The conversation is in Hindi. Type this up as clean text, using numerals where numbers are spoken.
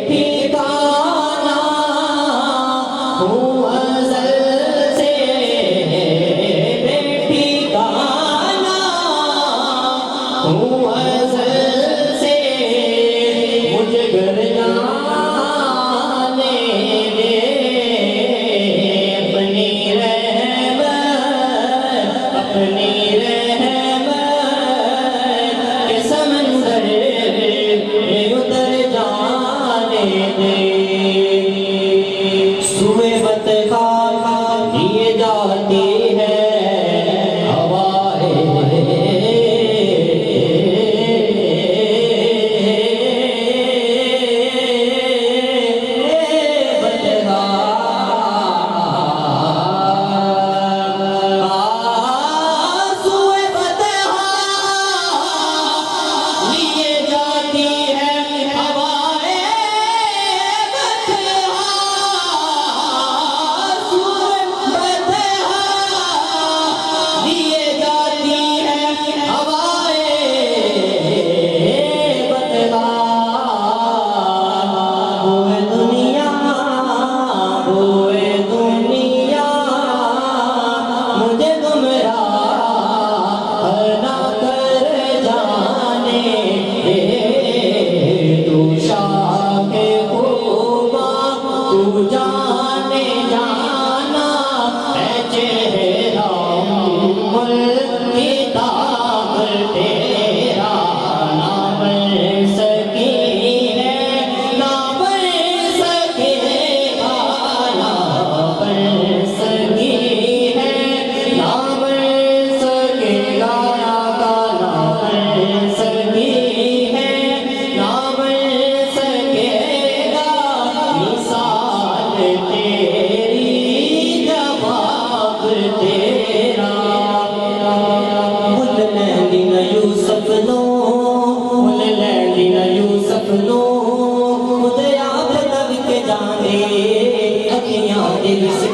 ठिकाना हूँ अज़ल से बेठिकाना हूँ अज़ल से मुझे घर जाने दे अपनी रहमत के समंदर में उतर जाने दे। सुबह बतखा लिए जाती है हवाएं बतखा सुबह बतखा लिए जाती है हवाएं बतखा सुबह बतखा लिए जाती है हवाएं बतखा बोए दुनिया मुझे गुमराह ना कर जाने दे। तू शाहे खूबा तू जाने जाना है चेहरा किताब तेरा ना बन सकी है ना बन सकेगा ना बन सकी है ना बन सकेगा ना बन सकी है ना बन सकेगा मिसाल तेरी जवाब तेरा। मुल लैंदी न यूसुफ नो मुल लैंदी न यूसुफ नो खुद आप तब के जाने अखियां दिल से